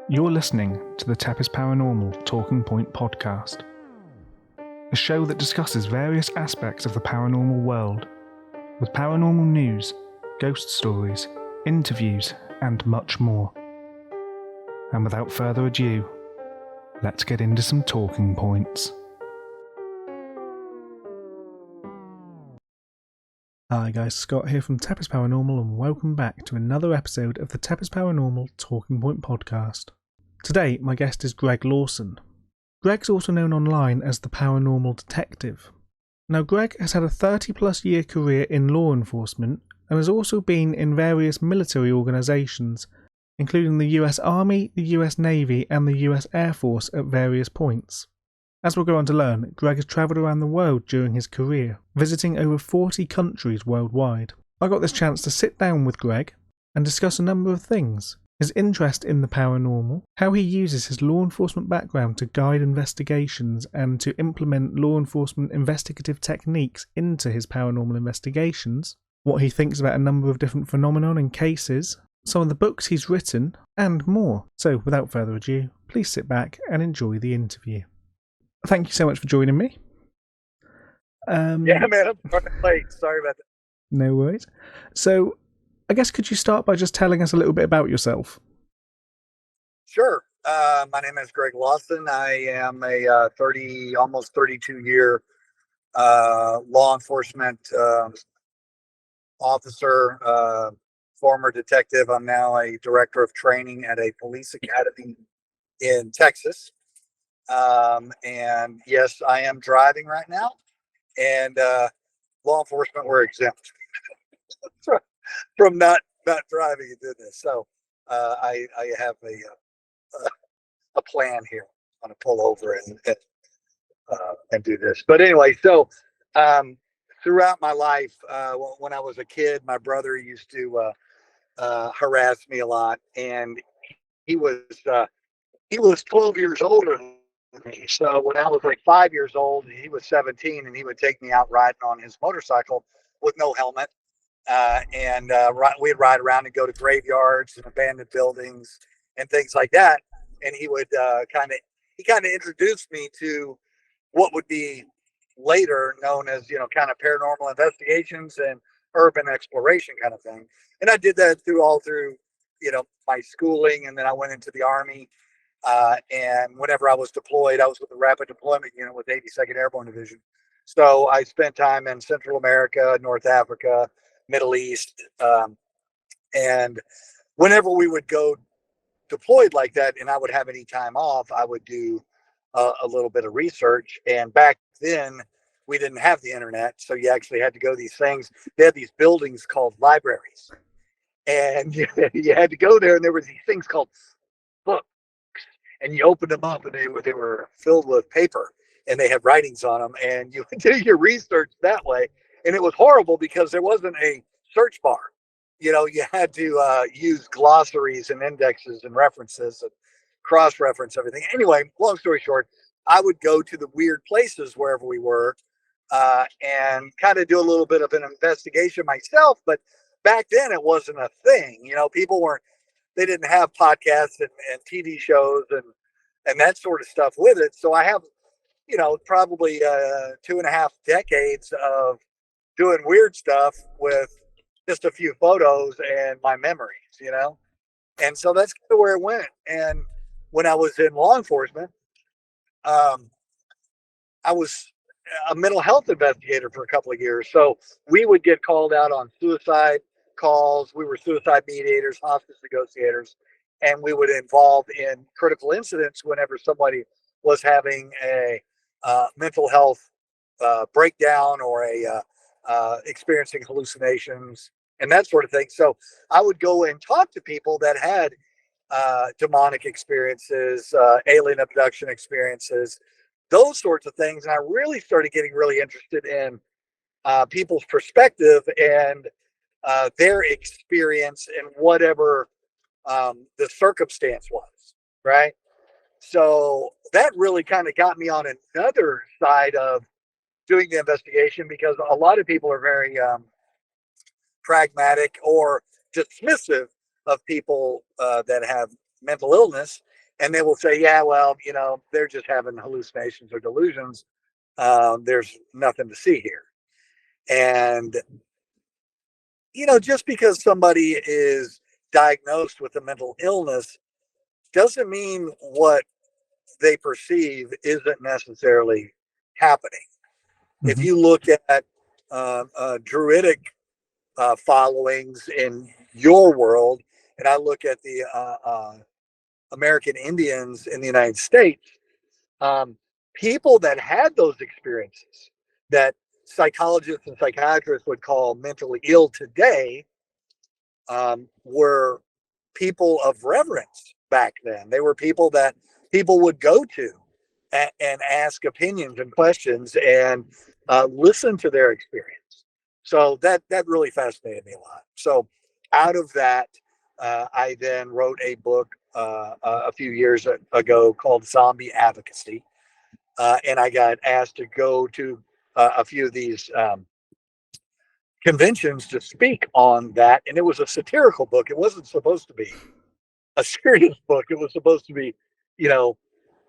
You're listening to the TEPIS Paranormal Talking Point podcast, a show that discusses various aspects of the paranormal world, with paranormal news, ghost stories, interviews, and much more. And without further ado, let's get into some talking points. Hi guys, Scott here from TEPIS Paranormal, and welcome back to another episode of the TEPIS Paranormal Talking Point podcast. Today, my guest is Greg Lawson. Greg's also known online as the Paranormal Detective. Now, Greg has had a 30-plus year career in law enforcement and has also been in various military organisations, including the US Army, the US Navy and the US Air Force at various points. As we'll go on to learn, Greg has travelled around the world during his career, visiting over 40 countries worldwide. I got this chance to sit down with Greg and discuss a number of things. His interest in the paranormal, how he uses his law enforcement background to guide investigations and to implement law enforcement investigative techniques into his paranormal investigations, what he thinks about a number of different phenomena and cases, some of the books he's written, and more. So, without further ado, please sit back and enjoy the interview. Thank you so much for joining me. Yeah, man, I'm running late. Sorry about that. No worries. So, I guess could you start by just telling us a little bit about yourself? Sure. My name is Greg Lawson. I am a almost 32-year law enforcement officer, former detective. I'm now a director of training at a police academy in Texas. And yes, I am driving right now. And law enforcement, we're exempt from not driving and doing this. So I have a plan here. I'm going to pull over and do this. But anyway, so throughout my life, when I was a kid, my brother used to harass me a lot, and he was 12 years older than me. So when I was like 5 years old, he was 17, and he would take me out riding on his motorcycle with no helmet. We'd ride around and go to graveyards and abandoned buildings and things like that. And he would kind of introduced me to what would be later known as, kind of paranormal investigations and urban exploration kind of thing. And I did that through, my schooling. And then I went into the Army. And whenever I was deployed, I was with the Rapid Deployment Unit with 82nd Airborne Division. So I spent time in Central America, North Africa, Middle East. And whenever we would go deployed like that and I would have any time off, I would do a little bit of research. And back then, we didn't have the internet. So you actually had to go to these things. They had these buildings called libraries. And you had to go there, and there was these things called books. And you opened them up, and they were filled with paper, and they had writings on them. And you would do your research that way. And it was horrible because there wasn't a search bar. You had to use glossaries and indexes and references and cross-reference everything. Anyway, long story short, I would go to the weird places wherever we were and kind of do a little bit of an investigation myself. But back then, it wasn't a thing. They didn't have podcasts and TV shows and that sort of stuff with it. So I have, probably 2.5 decades of doing weird stuff with just a few photos and my memories, and so that's kind of where it went. And when I was in law enforcement, I was a mental health investigator for a couple of years. So we would get called out on suicide calls. We were suicide mediators, hostage negotiators, and we would involve in critical incidents whenever somebody was having a mental health breakdown or experiencing hallucinations and that sort of thing. So I would go and talk to people that had demonic experiences, alien abduction experiences, those sorts of things. And I really started getting really interested in people's perspective and their experience in whatever the circumstance was, right? So that really kind of got me on another side of doing the investigation, because a lot of people are very pragmatic or dismissive of people that have mental illness. and they will say, yeah, well, they're just having hallucinations or delusions. There's nothing to see here. And, just because somebody is diagnosed with a mental illness doesn't mean what they perceive isn't necessarily happening. If Mm-hmm. you look at druidic followings in your world, and I look at the American Indians in the United States, people that had those experiences that psychologists and psychiatrists would call mentally ill today were people of reverence back then. They were people that people would go to and ask opinions and questions and listen to their experience. So that really fascinated me a lot. So out of that, I then wrote a book a few years ago called Zombie Advocacy. And I got asked to go to a few of these conventions to speak on that. And it was a satirical book. It wasn't supposed to be a serious book. It was supposed to be,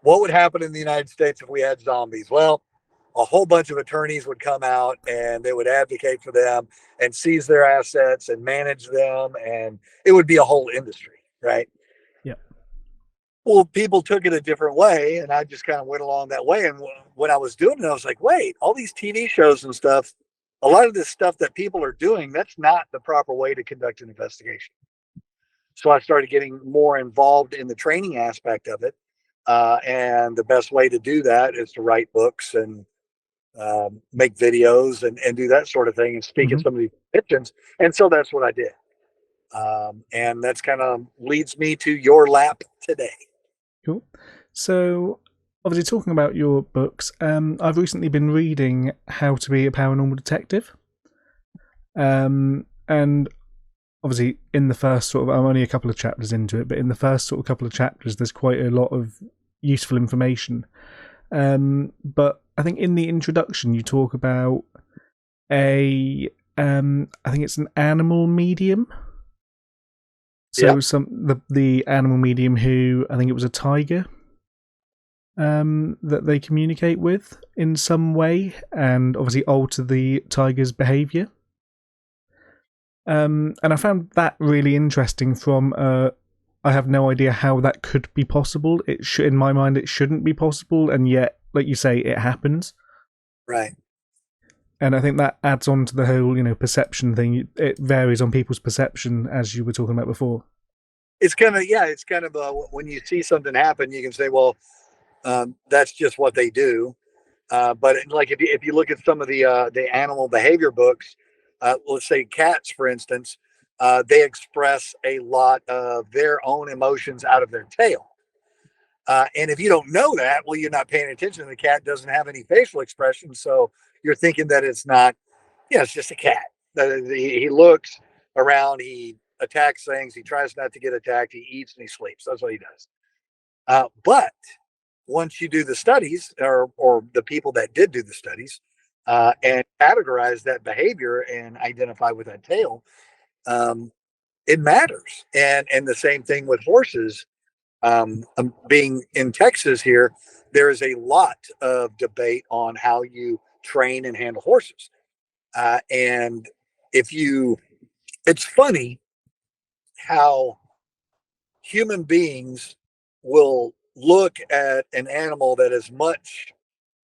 what would happen in the United States if we had zombies? Well, a whole bunch of attorneys would come out and they would advocate for them and seize their assets and manage them. And it would be a whole industry, right? Yeah. Well, people took it a different way, and I just kind of went along that way. And when I was doing it, I was like, wait, all these TV shows and stuff, a lot of this stuff that people are doing, that's not the proper way to conduct an investigation. So I started getting more involved in the training aspect of it. And the best way to do that is to write books and make videos and do that sort of thing and speak at some of these conventions. And so that's what I did. And that's kind of leads me to your lap today. Cool. So, obviously, talking about your books, I've recently been reading How to Be a Paranormal Detective. And obviously, in the first I'm only a couple of chapters into it, but in the first couple of chapters, there's quite a lot of useful information. But I think in the introduction, you talk about I think it's an animal medium. So the animal medium who, I think it was a tiger, that they communicate with in some way and obviously alter the tiger's behaviour. And I found that really interesting from, I have no idea how that could be possible. In my mind, it shouldn't be possible, and yet, like you say, it happens. Right. And I think that adds on to the whole, perception thing. It varies on people's perception, as you were talking about before. It's kind of when you see something happen, you can say, well, that's just what they do. But like if you look at some of the animal behavior books, let's say cats, for instance, they express a lot of their own emotions out of their tail. And if you don't know that, well, you're not paying attention. The cat doesn't have any facial expression, so you're thinking that it's not. Yeah, it's just a cat. He looks around, he attacks things, he tries not to get attacked, he eats and he sleeps. That's what he does. But once you do the studies, or the people that did do the studies, and categorize that behavior and identify with that tail, it matters. And the same thing with horses. Being in Texas here, there is a lot of debate on how you train and handle horses. And it's funny how human beings will look at an animal that is much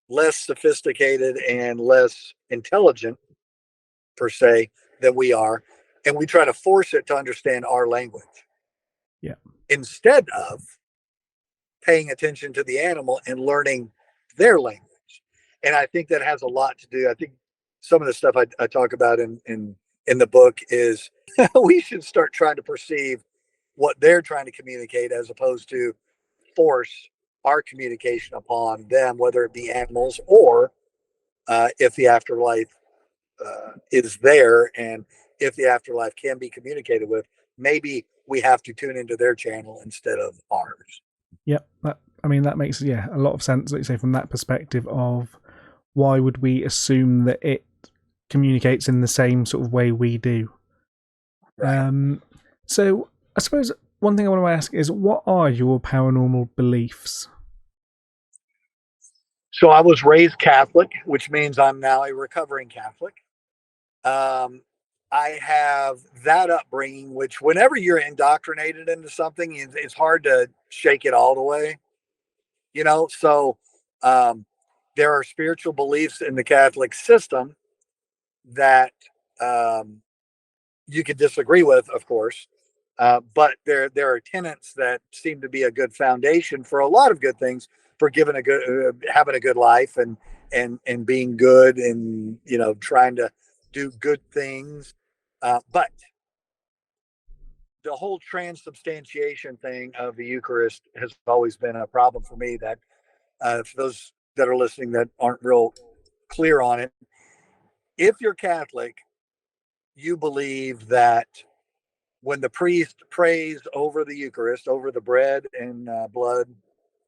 less sophisticated and less intelligent, per se, than we are, and we try to force it to understand our language. Yeah. Instead of paying attention to the animal and learning their language. And I think that has a lot to do. I think some of the stuff I talk about in the book is we should start trying to perceive what they're trying to communicate as opposed to force our communication upon them, whether it be animals or if the afterlife is there, and if the afterlife can be communicated with, maybe we have to tune into their channel instead of ours. Yep. That makes a lot of sense, like you say, from that perspective of why would we assume that it communicates in the same sort of way we do. Right. So I suppose one thing I want to ask is, what are your paranormal beliefs? So I was raised Catholic, which means I'm now a recovering Catholic. Um, I have that upbringing, which whenever you're indoctrinated into something, it's hard to shake it all the way, you know? So um, there are spiritual beliefs in the Catholic system that um, you could disagree with, of course. But there are tenets that seem to be a good foundation for a lot of good things, for giving a good having a good life, and being good, and trying to do good things. But the whole transubstantiation thing of the Eucharist has always been a problem for me. That for those that are listening that aren't real clear on it, if you're Catholic, you believe that when the priest prays over the Eucharist, over the bread and blood,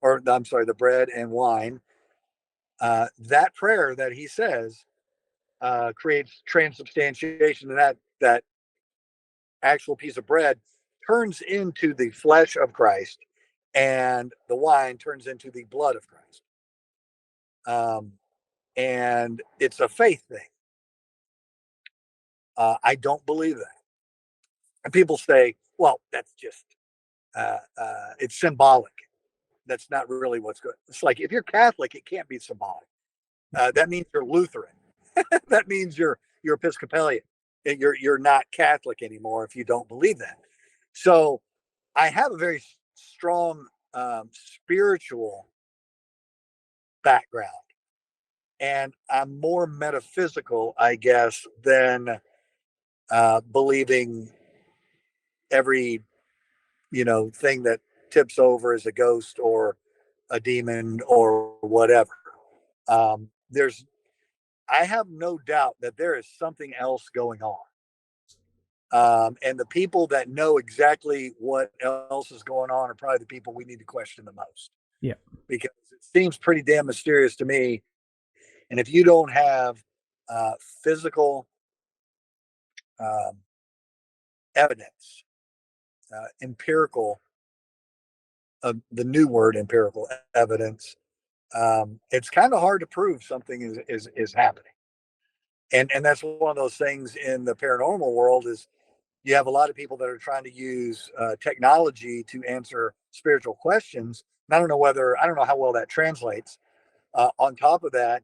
or I'm sorry, the bread and wine, that prayer that he says creates transubstantiation, and that actual piece of bread turns into the flesh of Christ, and the wine turns into the blood of Christ. And it's a faith thing. I don't believe that. And people say, well, that's just, it's symbolic. That's not really what's good. It's like, if you're Catholic, it can't be symbolic. That means you're Lutheran. That means you're Episcopalian. You're not Catholic anymore if you don't believe that. So I have a very strong spiritual background, and I'm more metaphysical, I guess, than believing every thing that tips over as a ghost or a demon or whatever. There's I have no doubt that there is something else going on. And the people that know exactly what else is going on are probably the people we need to question the most, Yeah. because it seems pretty damn mysterious to me. And if you don't have uh, physical um, evidence, empirical, the new word empirical evidence, it's kind of hard to prove something is happening. And that's one of those things in the paranormal world is you have a lot of people that are trying to use technology to answer spiritual questions. And I don't know how well that translates. On top of that,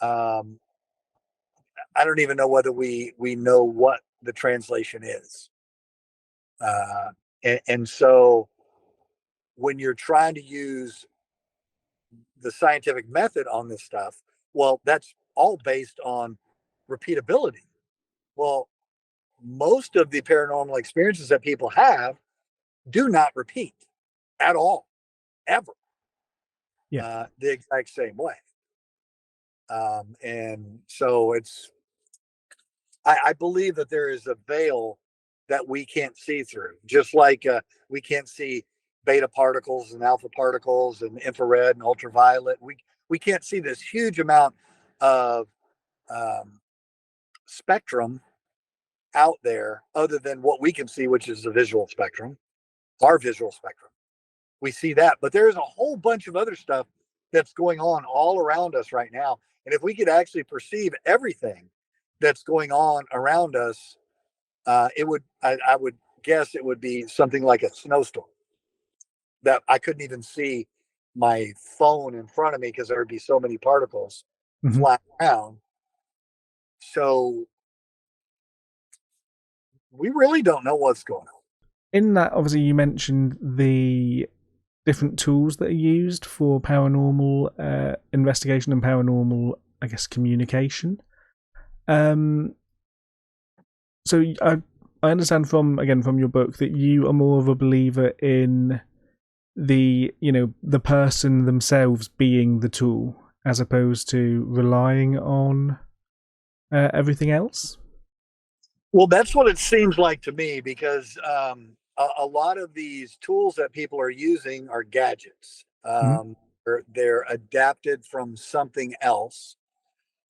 um, I don't even know whether we know what the translation is. And so when you're trying to use the scientific method on this stuff, well, that's all based on repeatability. Well, most of the paranormal experiences that people have do not repeat at all, ever, Yeah. the exact same way. And so I believe that there is a veil that we can't see through, just like we can't see beta particles and alpha particles and infrared and ultraviolet. We can't see this huge amount of um, spectrum out there other than what we can see, which is the visual spectrum, our visual spectrum. We see that, but there's a whole bunch of other stuff that's going on all around us right now. And if we could actually perceive everything that's going on around us, I would guess it would be something like a snowstorm that I couldn't even see my phone in front of me because there would be so many particles Hmm. flying around. So we really don't know what's going on. In that, obviously, you mentioned the different tools that are used for paranormal investigation and paranormal, I guess, communication. Um, so I understand from your book that you are more of a believer in the person themselves being the tool as opposed to relying on everything else. Well, that's what it seems like to me, because a lot of these tools that people are using are gadgets. Hmm. They're adapted from something else.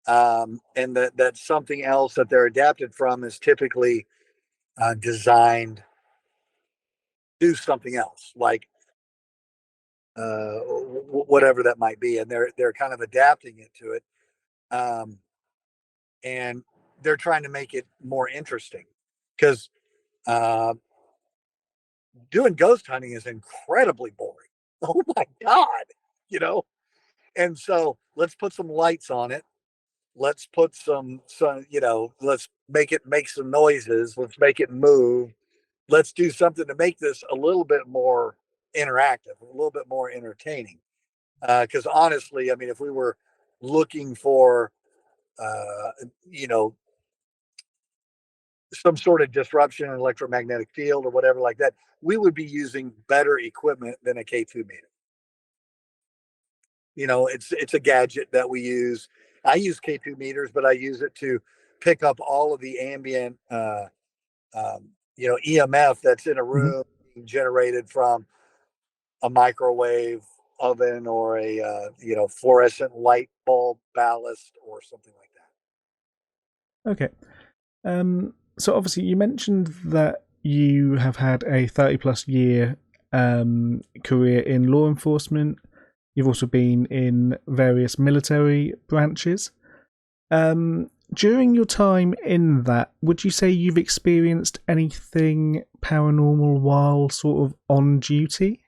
And that something else that they're adapted from is typically designed do something else, like whatever that might be, and they're kind of adapting it to it, um, and they're trying to make it more interesting because uh, doing ghost hunting is incredibly boring. Oh my god, you know. And so let's put some lights on it. Let's put some, let's make it make some noises. Let's make it move. Let's do something to make this a little bit more interactive, a little bit more entertaining. Because honestly, I mean, if we were looking for, uh, you know, some sort of disruption in electromagnetic field or whatever like that, we would be using better equipment than a K2 meter. It's a gadget that we use. I use K2 meters, but I use it to pick up all of the ambient, EMF that's in a Hmm. room being generated from a microwave oven or a fluorescent light bulb ballast or something like Okay. So obviously, you mentioned that you have had a 30 plus year career in law enforcement. You've also been in various military branches. During your time in that, would you say you've experienced anything paranormal while sort of on duty?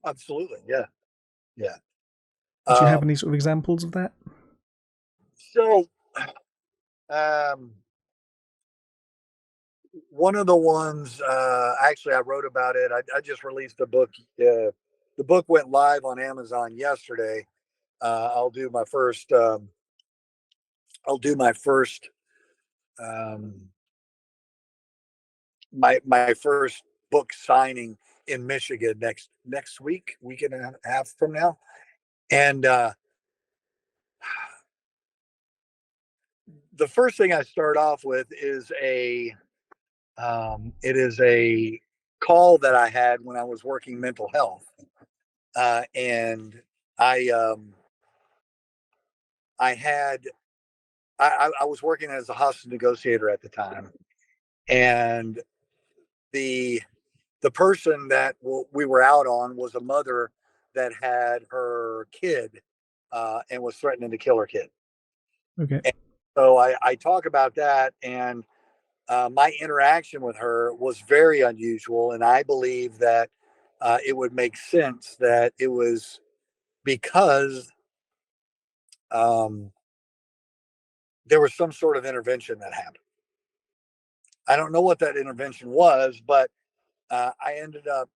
that. Absolutely, yeah, yeah. Do you have Um, any sort of examples of that? so, um, one of the ones, actually, I wrote about it. I just released a book. The book went live on Amazon yesterday. I'll do my first. I'll do my first. Um, my first book signing in Michigan next week and a half from now. And the first thing I start off with is a call that I had when I was working mental health, and I um, I had I was working as a hostage negotiator at the time, and the the person that we were out on was a mother that had her kid, and was threatening to kill her kid. Okay. And so I talk about that, and my interaction with her was very unusual, and I believe that it would make sense that it was because um, there was some sort of intervention that happened. I don't know what that intervention was, but I ended up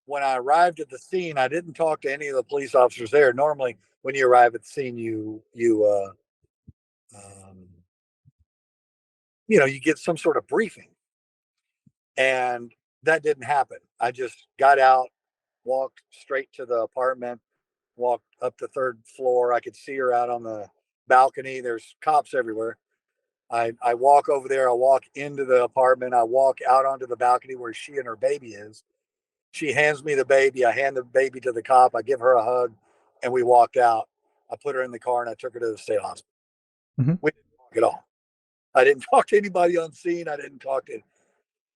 when I arrived at the scene, I didn't talk to any of the police officers there. Normally, when you arrive at the scene, um, you get some sort of briefing, and that didn't happen. I just got out, walked straight to the apartment, walked up the third floor. I could see her out on the balcony. There's cops everywhere. I walk over there. I walk into the apartment. I walk out onto the balcony where she and her baby is. She hands me the baby. I hand the baby to the cop. I give her a hug, and we walked out. I put her in the car and I took her to the state hospital. Hmm. We didn't talk at all. I didn't talk to anybody on scene. I didn't talk to,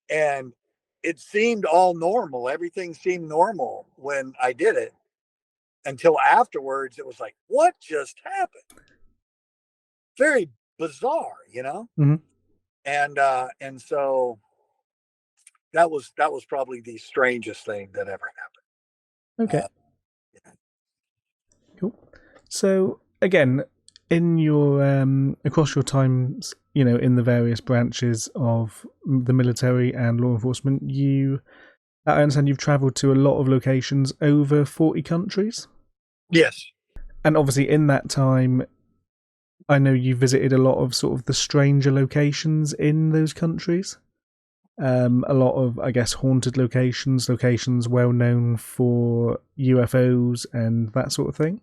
and it seemed all normal. Everything seemed normal when I did it until afterwards. It was like, what just happened? Very bizarre. Hmm. And so that was probably the strangest thing that ever happened. Okay. Cool. So again, in your across your times, in the various branches of the military and law enforcement, I understand you've travelled to a lot of locations, over 40 countries, Yes. and obviously in that time, I know you visited a lot of sort of the stranger locations in those countries. A lot of, I guess, haunted locations well known for UFOs and that sort of thing.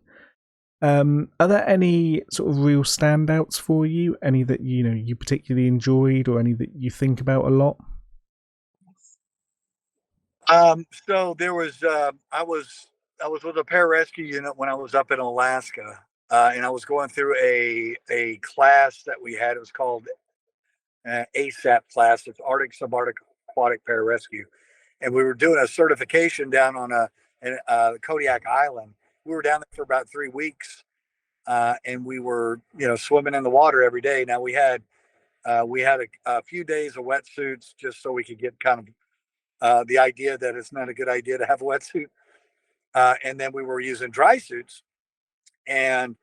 Are there any sort of real standouts for you? Any that you particularly enjoyed, or any that you think about a lot? So there was I was with a pararescue unit when I was up in Alaska, and I was going through a class that we had. It was called ASAP class. It's Arctic Subarctic Aquatic Pararescue, and we were doing a certification down on Kodiak Island. We were down there for about 3 weeks, and we were, swimming in the water every day. Now we had a few days of wetsuits just so we could get kind of the idea that it's not a good idea to have a wetsuit. And then we were using dry suits, and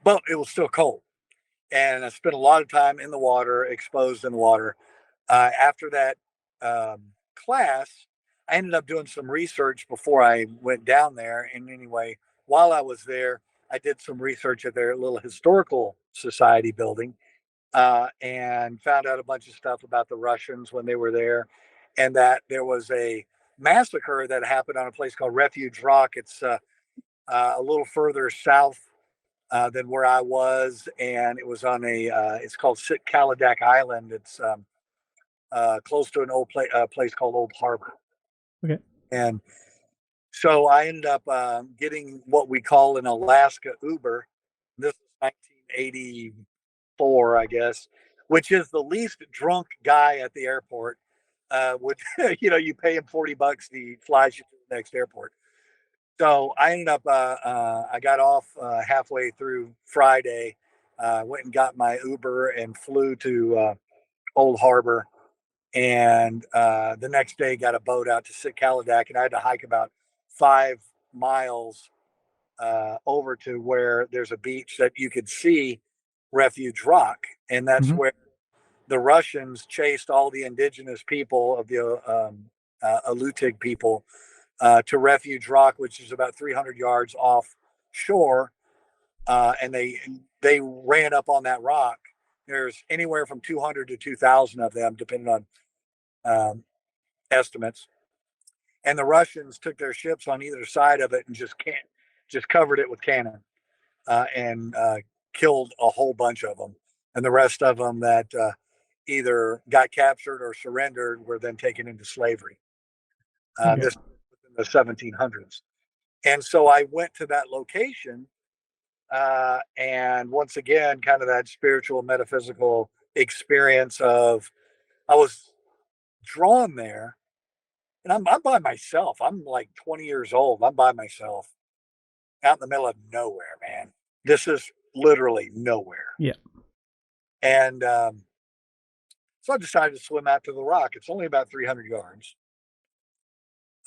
but it was still cold. And I spent a lot of time in the water, exposed in the water. After that class, I ended up doing some research before I went down there. And anyway, while I was there, I did some research at their little historical society building, and found out a bunch of stuff about the Russians when they were there, and that there was a massacre that happened on a place called Refuge Rock. It's a little further south than where I was, and it was on it's called Kaladak Island. It's close to an old place called Old Harbor. Okay. And so I ended up getting what we call an Alaska Uber. This is 1984, I guess, which is the least drunk guy at the airport. Would you pay him $40, he flies you to the next airport. So I ended up, I got off halfway through Friday, went and got my Uber and flew to Old Harbor. And the next day got a boat out to Sitkaladak, and I had to hike about 5 miles over to where there's a beach that you could see Refuge Rock. And that's where the Russians chased all the indigenous people of the Alutiiq people to Refuge Rock, which is about 300 yards offshore, and they ran up on that rock. There's anywhere from 200 to 2,000 of them, depending on estimates. And the Russians took their ships on either side of it and just covered it with cannon, and killed a whole bunch of them. And the rest of them that either got captured or surrendered were then taken into slavery. This was in the 1700s. And so I went to that location, and once again, kind of that spiritual, metaphysical experience of I was drawn there, and I'm by myself. I'm like 20 years old. I'm by myself out in the middle of nowhere, man. This is literally nowhere. Yeah. And so I decided to swim out to the rock. It's only about 300 yards.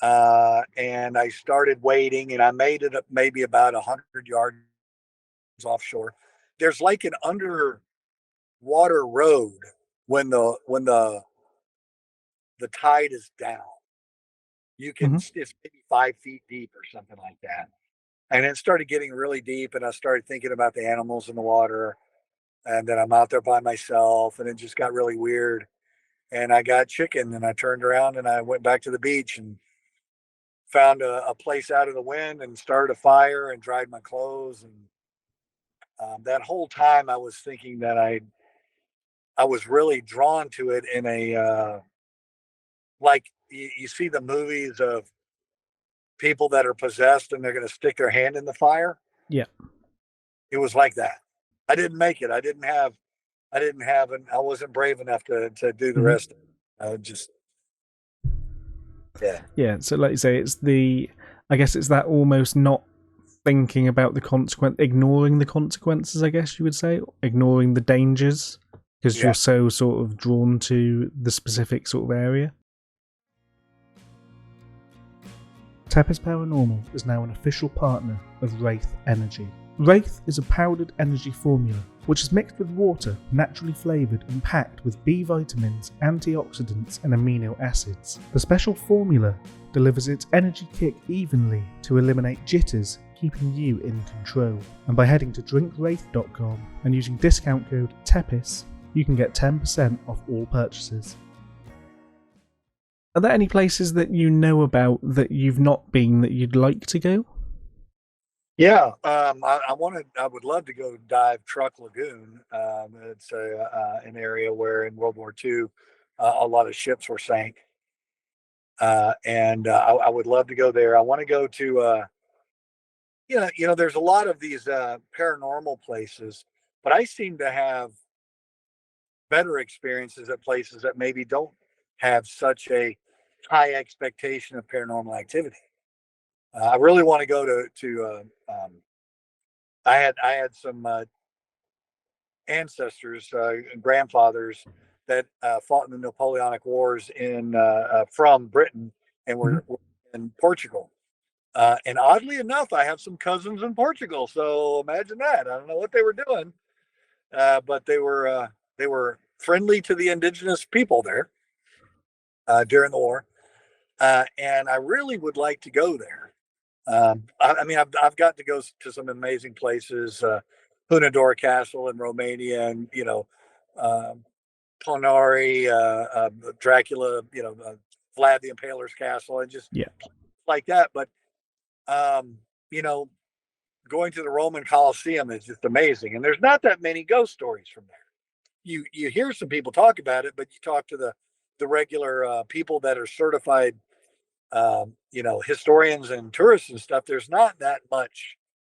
And I started wading, and I made it up maybe about 100 yards offshore. There's like an underwater road when the tide is down. You can it's maybe 5 feet deep or something like that. And it started getting really deep, and I started thinking about the animals in the water, and then I'm out there by myself, and it just got really weird. And I got chicken, and I turned around and I went back to the beach and found a place out of the wind and started a fire and dried my clothes. And that whole time I was thinking that I was really drawn to it in a like you see the movies of people that are possessed and they're going to stick their hand in the fire. Yeah. It was like that. I didn't make it. I wasn't brave enough to do the rest of it. Just yeah. Yeah, so like you say, I guess it's that almost not thinking about the consequence, ignoring the consequences, I guess you would say, ignoring the dangers, because you're so sort of drawn to the specific sort of area. TEPIS Paranormal is now an official partner of Wraith Energy. Wraith is a powdered energy formula which is mixed with water, naturally flavoured and packed with B vitamins, antioxidants and amino acids. The special formula delivers its energy kick evenly to eliminate jitters, keeping you in control. And by heading to drinkwraith.com and using discount code TEPIS, you can get 10% off all purchases. Are there any places that you know about that you've not been that you'd like to go? Yeah, I would love to go dive Truck Lagoon. It's an area where in World War II, a lot of ships were sank. And I would love to go there. I want to go to, there's a lot of these paranormal places, but I seem to have better experiences at places that maybe don't have such a high expectation of paranormal activity. I really want to go I had some ancestors, grandfathers that fought in the Napoleonic Wars in from Britain and Mhm. were in Portugal. And oddly enough, I have some cousins in Portugal. So imagine that. I don't know what they were doing, but they were friendly to the indigenous people there during the war. And I really would like to go there. I mean, I've got to go to some amazing places, Hunador Castle in Romania, and um, Ponari, Dracula, Vlad the Impaler's castle, and just Yeah. like that. But um, you know, going to the Roman Colosseum is just amazing, and there's not that many ghost stories from there. You hear some people talk about it, but you talk to the regular people that are certified, historians and tourists and stuff. There's not that much.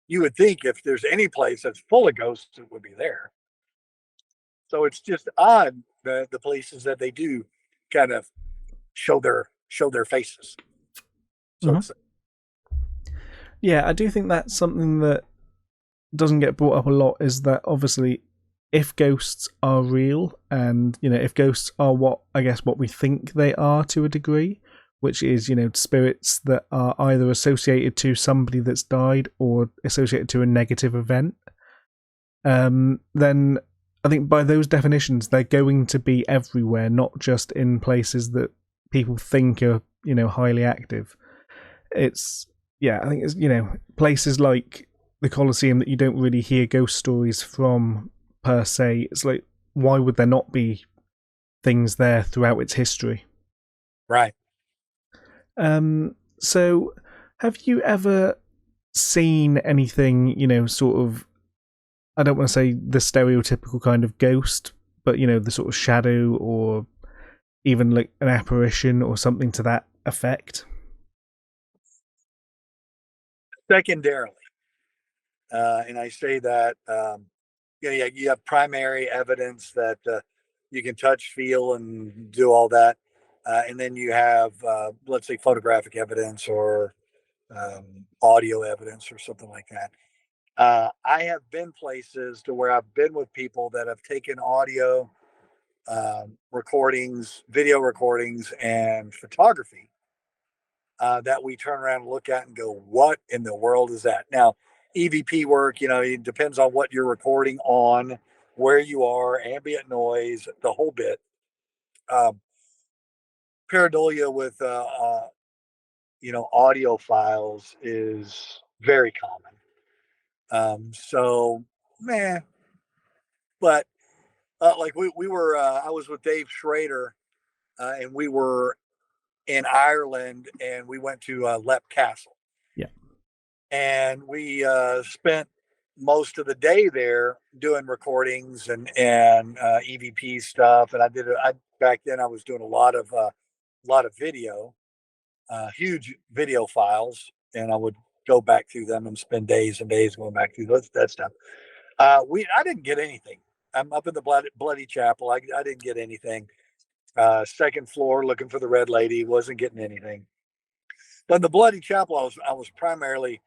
You would think if there's any place that's full of ghosts, it would be there. So it's just odd the places that they do kind of show their faces, so Hmm. to say. Yeah, I do think that's something that doesn't get brought up a lot. Is that obviously, if ghosts are real, and if ghosts are what we think they are to a degree, which is spirits that are either associated to somebody that's died or associated to a negative event, then I think by those definitions they're going to be everywhere, not just in places that people think are highly active. It's yeah, I think it's places like the Colosseum that you don't really hear ghost stories from per se. It's like, why would there not be things there throughout its history? Right. So have you ever seen anything, sort of, I don't want to say the stereotypical kind of ghost, but the sort of shadow or even like an apparition or something to that effect? Secondarily, and I say that you have primary evidence that you can touch, feel, and do all that, and then you have let's say photographic evidence or audio evidence or something like that. I have been places to where I've been with people that have taken audio recordings, video recordings, and photography that we turn around and look at and go, what in the world is that? Now, EVP work, it depends on what you're recording on, where you are, ambient noise, the whole bit. Um, Pareidolia with, audio files is very common. So, man, but like we were, I was with Dave Schrader and we were in Ireland and we went to Lep Castle Yeah. and we spent most of the day there doing recordings and EVP stuff. And I back then I was doing a lot of video, huge video files, and I would go back through them and spend days and days going back through that stuff. I didn't get anything. I'm up in the bloody chapel. I didn't get anything. Second floor looking for the red lady, wasn't getting anything. But in the bloody chapel, I was primarily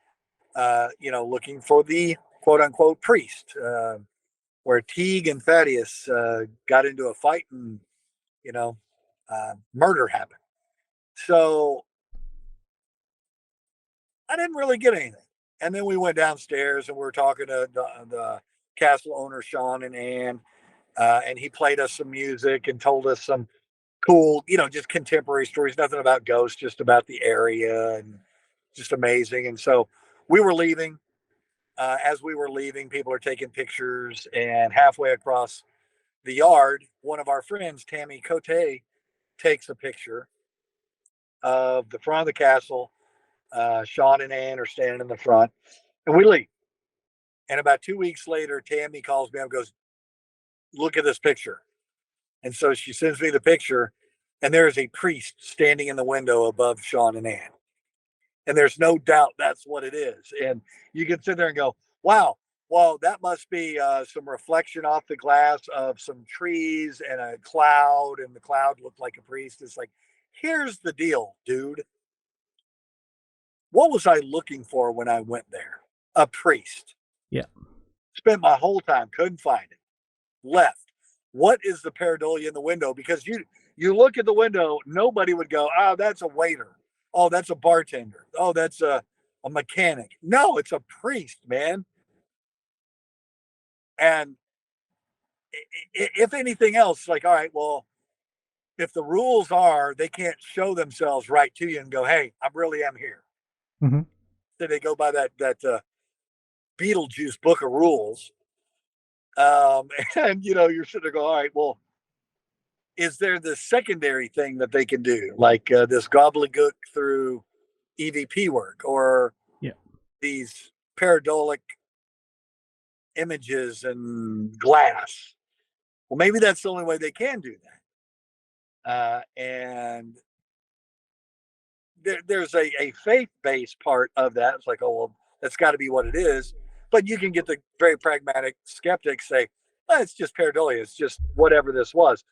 looking for the quote unquote priest, where Teague and Thaddeus got into a fight and, murder happened. So I didn't really get anything. And then we went downstairs and we were talking to the castle owner, Sean and Ann, and he played us some music and told us some cool, just contemporary stories, nothing about ghosts, just about the area and just amazing. And so we were leaving. As we were leaving, people are taking pictures, and halfway across the yard, one of our friends, Tammy Cote, takes a picture of the front of the castle. Sean and Ann are standing in the front, and we leave. And about 2 weeks later, Tammy calls me up and goes, "Look at this picture." And so she sends me the picture, and there is a priest standing in the window above Sean and Ann. And there's no doubt that's what it is. And you can sit there and go, wow, well, that must be some reflection off the glass of some trees and a cloud, and the cloud looked like a priest. It's like, here's the deal, dude. What was I looking for when I went there? A priest. Yeah. Spent my whole time, couldn't find it. Left. What is the pareidolia in the window? Because you look at the window, nobody would go, oh, that's a waiter. Oh, that's a bartender. Oh, that's a mechanic. No, it's a priest, man. And if anything else, like, all right, well, if the rules are they can't show themselves right to you and go, hey, I really am here. Mm-hmm. So they go by that Beetlejuice book of rules. And you're sitting there going, all right, well, is there the secondary thing that they can do, like this gobbledygook through EVP work or these pareidolia images and glass? Well, maybe that's the only way they can do that. And there's a faith-based part of that. It's like, oh, well, that's got to be what it is. But you can get the very pragmatic skeptics say, oh, it's just pareidolia. It's just whatever this was.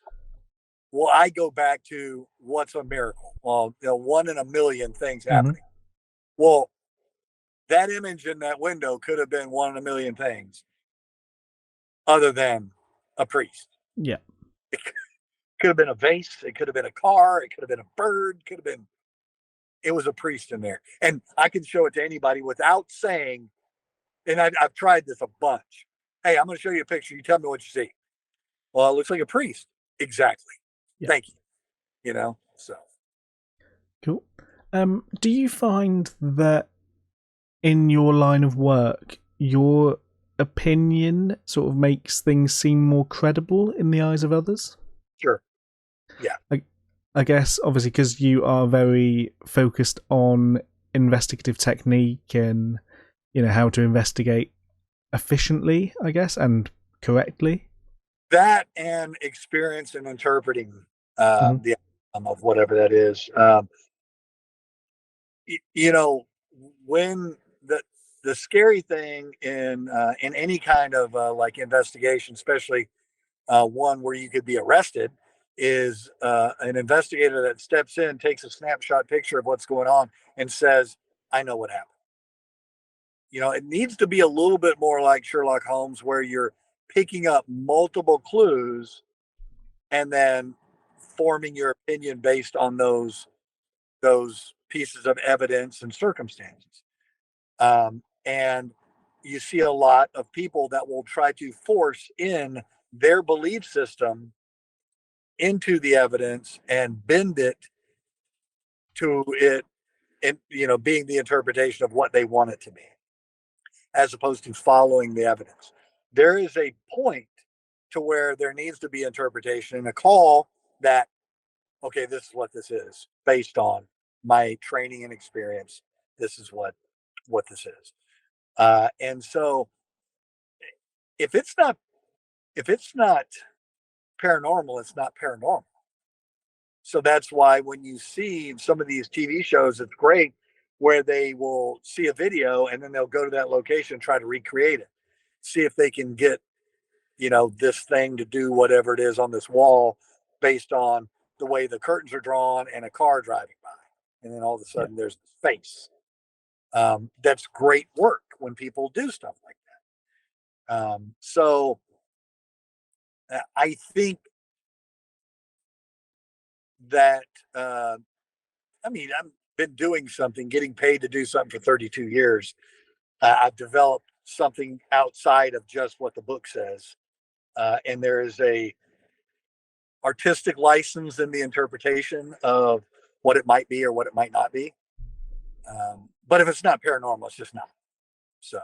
Well, I go back to what's a miracle? Well, 1 in a million things happening. Mm-hmm. Well, that image in that window could have been 1 in a million things other than a priest. Yeah. It could have been a vase. It could have been a car. It could have been a bird. It was a priest in there. And I can show it to anybody without saying, and I've tried this a bunch. Hey, I'm going to show you a picture. You tell me what you see. Well, it looks like a priest. Exactly. Yeah. Thank you. So. Cool. Do you find that in your line of work, your opinion sort of makes things seem more credible in the eyes of others? Sure. Yeah. I guess, obviously, because you are very focused on investigative technique and, how to investigate efficiently, I guess, and correctly. That and experience in interpreting the outcome of whatever that is. When the scary thing in any kind of like investigation, especially one where you could be arrested, is an investigator that steps in, takes a snapshot picture of what's going on, and says, "I know what happened." It needs to be a little bit more like Sherlock Holmes, where you're picking up multiple clues and then forming your opinion based on those pieces of evidence and circumstances. And you see a lot of people that will try to force in their belief system into the evidence and bend it to it, and being the interpretation of what they want it to be, as opposed to following the evidence. There is a point to where there needs to be interpretation and a call that, okay, this is what this is based on my training and experience. This is what this is. And so if it's not paranormal, it's not paranormal. So that's why when you see some of these TV shows, it's great where they will see a video and then they'll go to that location and try to recreate it. See if they can get, this thing to do whatever it is on this wall based on the way the curtains are drawn and a car driving by. And then all of a sudden there's this face. That's great work when people do stuff like that. So I think that, I've been doing something, getting paid to do something for 32 years. I've developed something outside of just what the book says. And there is a artistic license in the interpretation of what it might be or what it might not be. But if it's not paranormal, it's just not. So.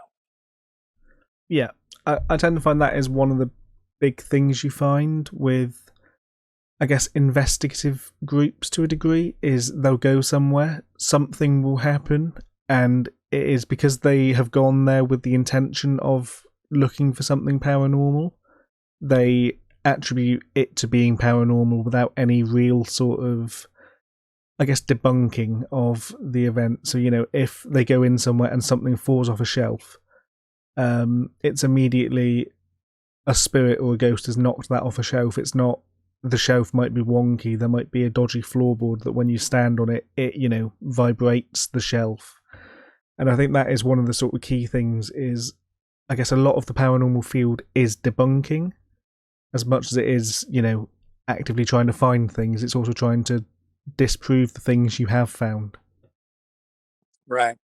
Yeah, I tend to find that is one of the big things you find with, I guess, investigative groups to a degree, is they'll go somewhere, something will happen, and it is because they have gone there with the intention of looking for something paranormal. They attribute it to being paranormal without any real sort of, I guess, debunking of the event. So, if they go in somewhere and something falls off a shelf, it's immediately a spirit or a ghost has knocked that off a shelf. It's not the shelf might be wonky. There might be a dodgy floorboard that when you stand on it, it vibrates the shelf. And I think that is one of the sort of key things. Is I guess a lot of the paranormal field is debunking, as much as it is actively trying to find things. It's also trying to disprove the things you have found. Right.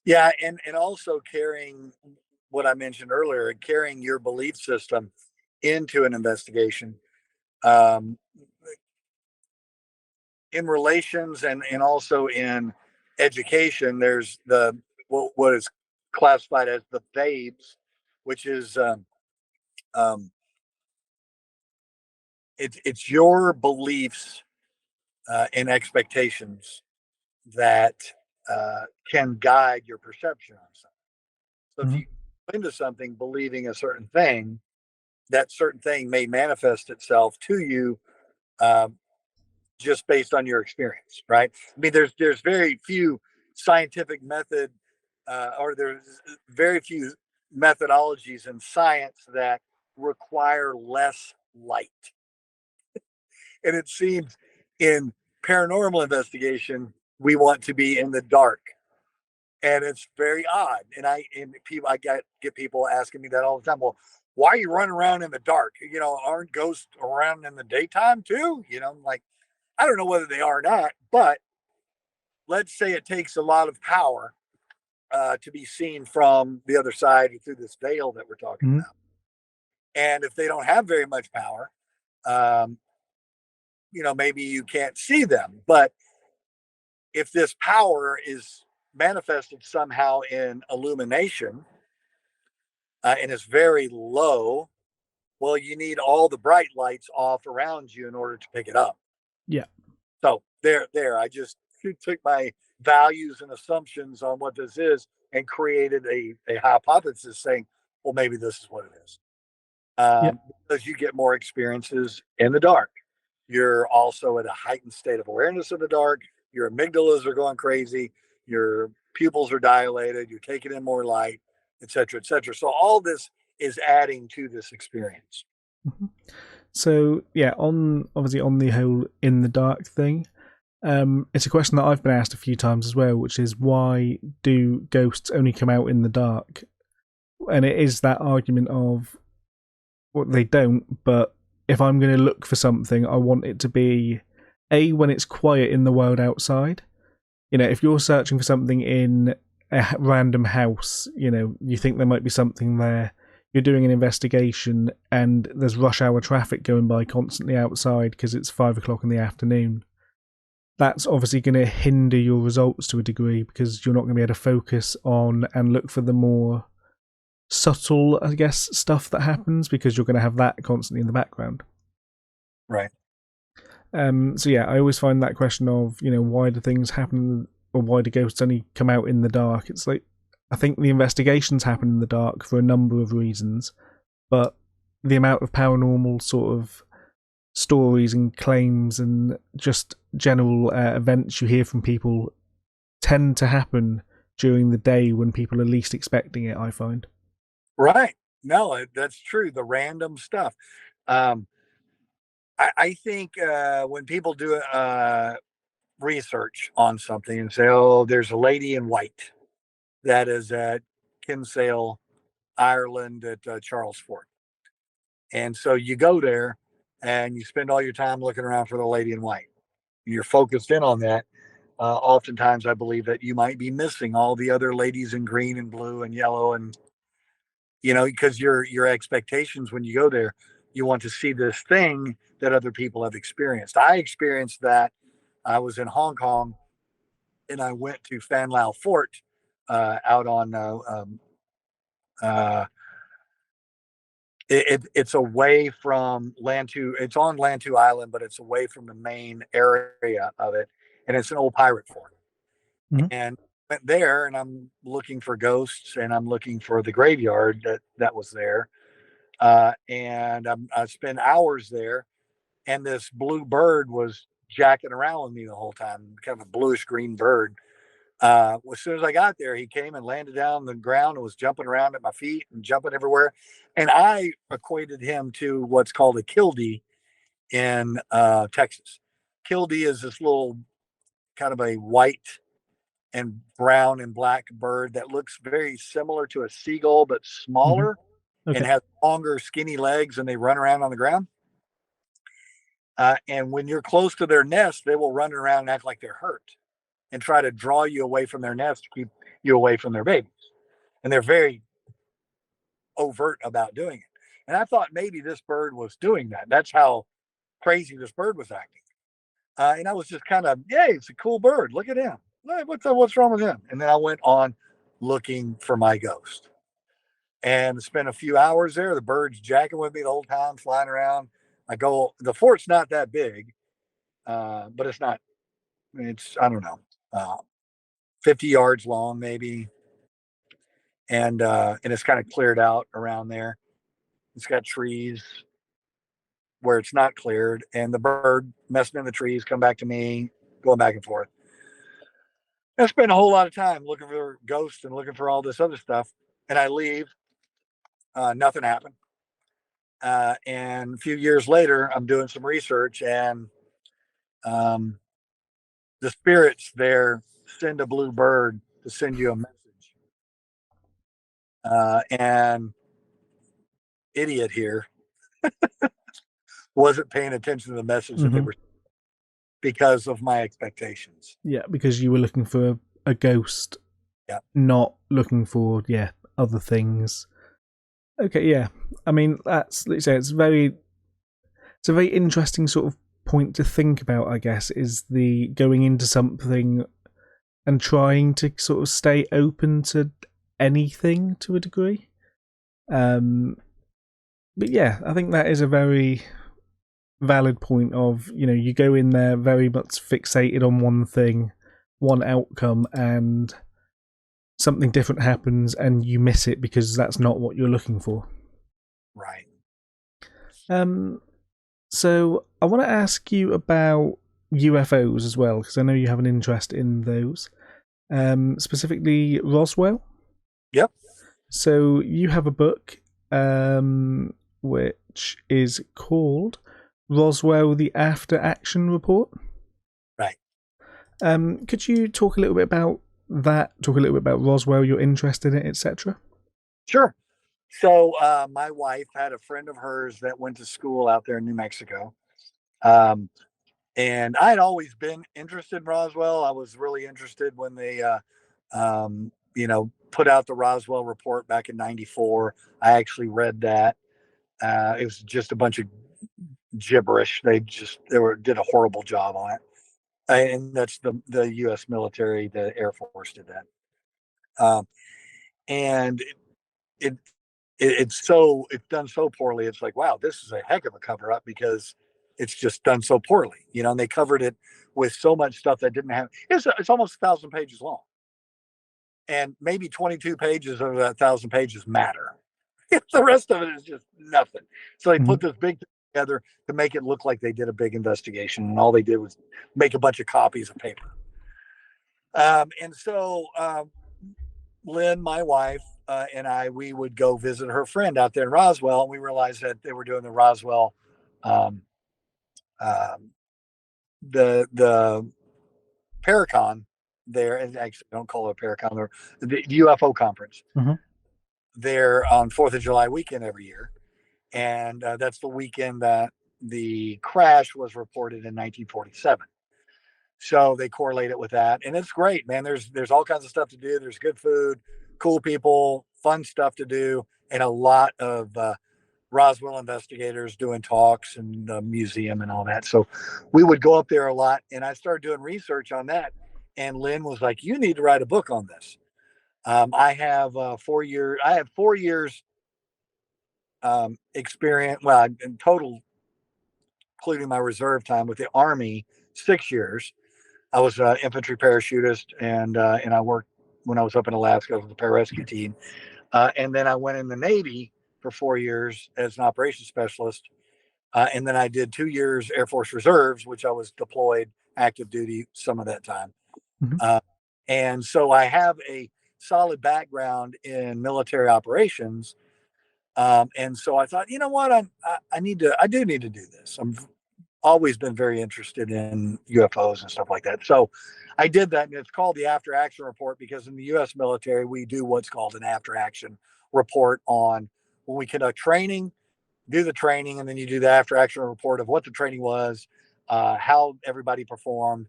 Yeah, and also carrying what I mentioned earlier, carrying your belief system into an investigation. Um, in relations and also in education, there's what is classified as the babes, which is um, it's your beliefs and expectations that can guide your perception on something. So if Mm-hmm. you go into something believing a certain thing, that certain thing may manifest itself to you um, just based on your experience, right? I mean, there's very few scientific method or there's very few methodologies in science that require less light. And it seems in paranormal investigation, we want to be in the dark. And it's very odd. I get people asking me that all the time. Well, why are you running around in the dark? Aren't ghosts around in the daytime too? I'm like, I don't know whether they are or not, but let's say it takes a lot of power to be seen from the other side through this veil that we're talking Mm-hmm. about. And if they don't have very much power, um, maybe you can't see them. But if this power is manifested somehow in illumination and is very low, well, you need all the bright lights off around you in order to pick it up. Yeah. So there. I just took my values and assumptions on what this is and created a hypothesis saying, well, maybe this is what it is. Yeah. Because you get more experiences in the dark. You're also at a heightened state of awareness in the dark. Your amygdalas are going crazy. Your pupils are dilated. You're taking in more light, et cetera, et cetera. So all this is adding to this experience. Mm-hmm. So yeah, on the whole in the dark thing, it's a question that I've been asked a few times as well, which is why do ghosts only come out in the dark? And it is that argument of well, they don't, but if I'm going to look for something, I want it to be when it's quiet in the world outside. If you're searching for something in a random house, you think there might be something there. You're doing an investigation and there's rush hour traffic going by constantly outside because it's 5 o'clock in the afternoon. That's obviously going to hinder your results to a degree because you're not going to be able to focus on and look for the more subtle, I guess, stuff that happens because you're going to have that constantly in the background. Right. So yeah, I always find that question of, why do things happen or why do ghosts only come out in the dark? It's like, I think the investigations happen in the dark for a number of reasons, but the amount of paranormal sort of stories and claims and just general events you hear from people tend to happen during the day when people are least expecting it, I find. Right. No, that's true. The random stuff. Um, I think when people do research on something and say, oh, there's a lady in white that is at Kinsale, Ireland at Charles Fort. And so you go there and you spend all your time looking around for the lady in white. You're focused in on that. Oftentimes, I believe that you might be missing all the other ladies in green and blue and yellow, and because your expectations when you go there, you want to see this thing that other people have experienced. I experienced that. I was in Hong Kong, and I went to Fan Lao Fort out on uh, it's away from Lantu. It's on Lantu Island, but it's away from the main area of it, and it's an old pirate fort. Mm-hmm. And went there, and I'm looking for ghosts, and I'm looking for the graveyard that was there. And I spent hours there, and this blue bird was jacking around with me the whole time, kind of a bluish green bird. As soon as I got there, he came and landed down on the ground and was jumping around at my feet and jumping everywhere. And I equated him to what's called a killdee in Texas. Kildee is this little kind of a white and brown and black bird that looks very similar to a seagull, but Hmm. smaller and Okay. has longer, skinny legs, and they run around on the ground. And when you're close to their nest, they will run around and act like they're hurt and try to draw you away from their nest to keep you away from their babies. And they're very overt about doing it. And I thought maybe this bird was doing that. That's how crazy this bird was acting. And I was just kind of, yeah, it's a cool bird. Look at him. What's wrong with him? And then I went on looking for my ghost and spent a few hours there. The bird's jacking with me the whole time, flying around. I go, the fort's not that big, but it's not, I don't know, 50 yards long, maybe. And it's kind of cleared out around there. It's got trees where it's not cleared, and the bird messing in the trees come back to me, going back and forth. I spend a whole lot of time looking for ghosts and looking for all this other stuff, and I leave. Nothing happened. And a few years later, I'm doing some research, and um, the spirits there send a blue bird to send you a message. And idiot here wasn't paying attention to the message that they Hmm. were because of my expectations. Yeah, because you were looking for a ghost, Yeah. not looking for other things. Okay, yeah. I mean, that's let's say it's a very interesting sort of point to think about. I guess is the going into something and trying to sort of stay open to anything to a degree. Um, but yeah, I think that is a very valid point of, you go in there very much fixated on one thing, one outcome, and something different happens and you miss it because that's not what you're looking for. Right. Um, so I want to ask you about UFOs as well, because I know you have an interest in those. Specifically Roswell. Yep. So you have a book which is called Roswell: The After Action Report. Right. Could you talk a little bit about that? Talk a little bit about Roswell, your interest in it, etc. Sure. So my wife had a friend of hers that went to school out there in New Mexico. Um, and I had always been interested in Roswell. I was really interested when they, put out the Roswell report back in '94. I actually read that. It was just a bunch of gibberish. Did a horrible job on it. And that's the U.S. military, the Air Force did that. And it, it's done so poorly. It's like, wow, this is a heck of a cover up because it's just done so poorly, and they covered it with so much stuff that didn't have. It's almost 1,000 pages long, and maybe 22 pages of that 1,000 pages matter. The rest of it is just nothing. So they Mm-hmm. put this big thing together to make it look like they did a big investigation, and all they did was make a bunch of copies of paper. And so Lynn, my wife, and we would go visit her friend out there in Roswell, and we realized that they were doing the Roswell, um, um, the Paracon there, and actually don't call it a Paracon, the UFO conference Mm-hmm. there on 4th of July weekend every year, and that's the weekend that the crash was reported in 1947. So they correlate it with that, and it's great, man. There's all kinds of stuff to do. There's good food, cool people, fun stuff to do, and a lot of Roswell investigators doing talks and the museum and all that. So we would go up there a lot, and I started doing research on that. And Lynn was like, "You need to write a book on this." I have 4 years. I have 4 years experience. Well, in total, including my reserve time with the Army, 6 years. I was an infantry parachutist, and I worked when I was up in Alaska with the pararescue team. And then I went in the Navy for 4 years as an operations specialist. And then I did 2 years Air Force Reserves, which I was deployed active duty some of that time. Mm-hmm. Uh, and so I have a solid background in military operations. And so I thought, you know what, I do need to do this. always been very interested in UFOs and stuff like that. So I did that, and it's called the after action report because in the U.S. military, we do what's called an after action report on when we conduct training, do the training, and then you do the after action report of what the training was, how everybody performed,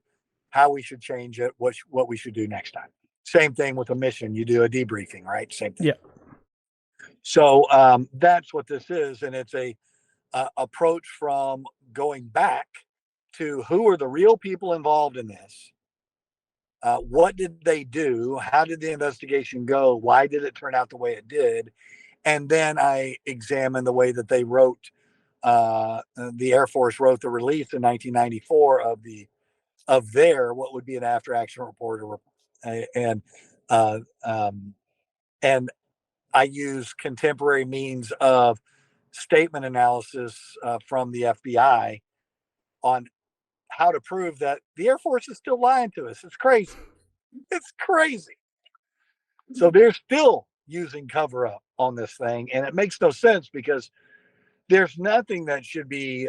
how we should change it, what we should do next time. Same thing with a mission. You do a debriefing, right? Same thing. Yeah. So that's what this is, and it's a approach from going back to who are the real people involved in this. What did they do? How did the investigation go? Why did it turn out the way it did? And then I examined the way that they wrote. The Air Force wrote the release in 1994 of their what would be an after action report, and uh, um, and I use contemporary means of statement analysis from the FBI on how to prove that the Air Force is still lying to us. It's crazy. It's crazy. So they're still using cover up on this thing, and it makes no sense because there's nothing that should be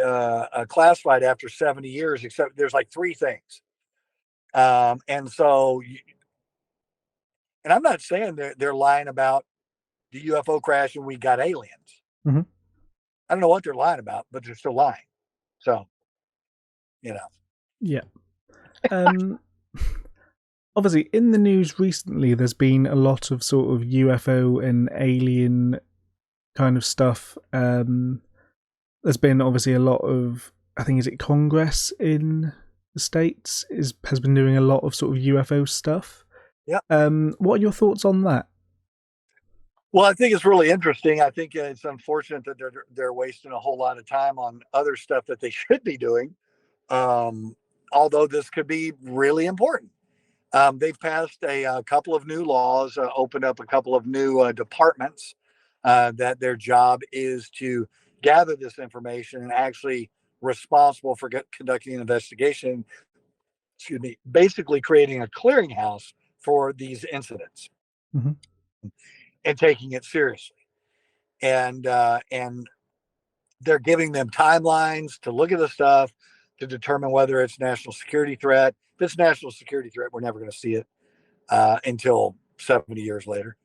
classified after 70 years except there's like three things. And so, and I'm not saying they're lying about the UFO crash and we got aliens. Mm-hmm. I don't know what they're lying about, but they're still lying. So, you know. Yeah. Obviously, in the news recently, there's been a lot of sort of UFO and alien kind of stuff. There's been obviously a lot of, I think, is it Congress in the States has been doing a lot of sort of UFO stuff. Yeah. What are your thoughts on that? Well, I think it's really interesting. I think it's unfortunate that they're wasting a whole lot of time on other stuff that they should be doing. Although this could be really important. They've passed a couple of new laws, opened up a couple of new departments that their job is to gather this information and actually responsible for conducting an investigation. Excuse me, basically creating a clearinghouse for these incidents Mm-hmm. and taking it seriously. And they're giving them timelines to look at the stuff to determine whether it's national security threat. If it's national security threat, we're never going to see it until 70 years later,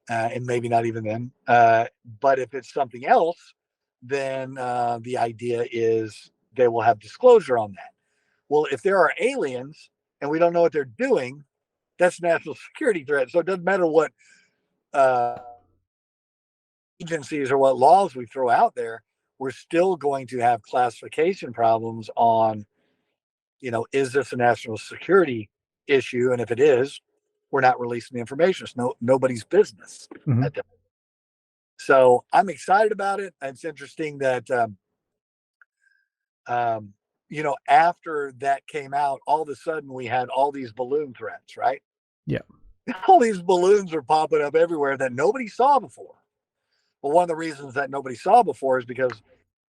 and maybe not even then. But if it's something else, then the idea is they will have disclosure on that. Well, if there are aliens and we don't know what they're doing, that's national security threat. So it doesn't matter what uh, agencies or what laws we throw out there, we're still going to have classification problems on, is this a national security issue? And if it is, we're not releasing the information. It's nobody's business. Mm-hmm. So I'm excited about it. It's interesting that, after that came out, all of a sudden we had all these balloon threats, right? Yeah. All these balloons are popping up everywhere that nobody saw before. Well, one of the reasons that nobody saw before is because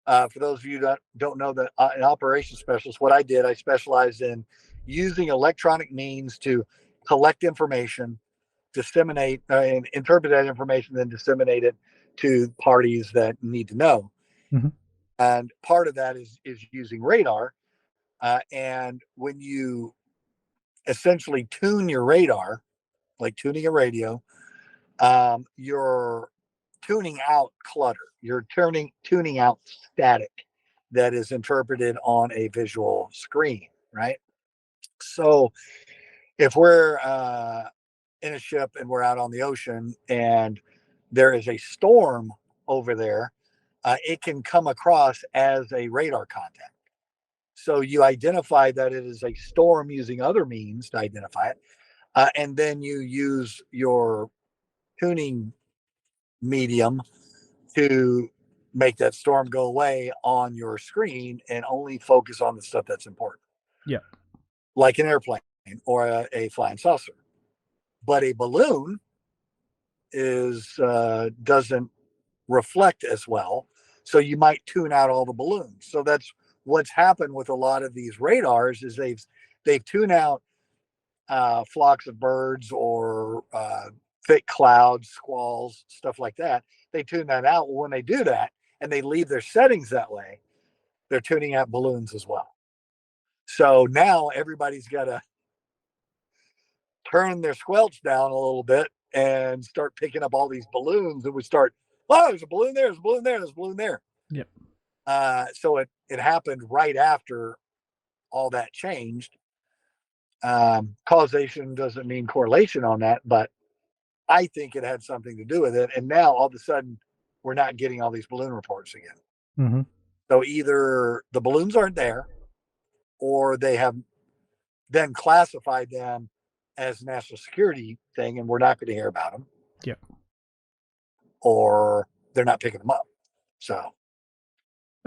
for those of you that don't know, that an operations specialist, what I did, I specialized in using electronic means to collect information, disseminate and interpret that information, then disseminate it to parties that need to know. Mm-hmm. And part of that is using radar. And when you essentially tune your radar, like tuning a radio, you're tuning out clutter. You're tuning out static that is interpreted on a visual screen, right? So if we're in a ship and we're out on the ocean and there is a storm over there, it can come across as a radar contact. So you identify that it is a storm using other means to identify it. And then you use your tuning medium to make that storm go away on your screen and only focus on the stuff that's important. Yeah. Like an airplane or a flying saucer. But a balloon doesn't reflect as well. So you might tune out all the balloons. So that's what's happened with a lot of these radars is they've tuned out flocks of birds or thick clouds, squalls, stuff like that. They tune that out. When they do that and they leave their settings that way, they're tuning out balloons as well. So now everybody's got to turn their squelch down a little bit and start picking up all these balloons, and we start, oh, there's a balloon there, there's a balloon there, there's a balloon there. Yep. So it happened right after all that changed. Causation doesn't mean correlation on that, but I think it had something to do with it. And now all of a sudden, we're not getting all these balloon reports again. Mm-hmm. So either the balloons aren't there, or they have then classified them as national security thing, and we're not going to hear about them. Yep. Or they're not picking them up. So.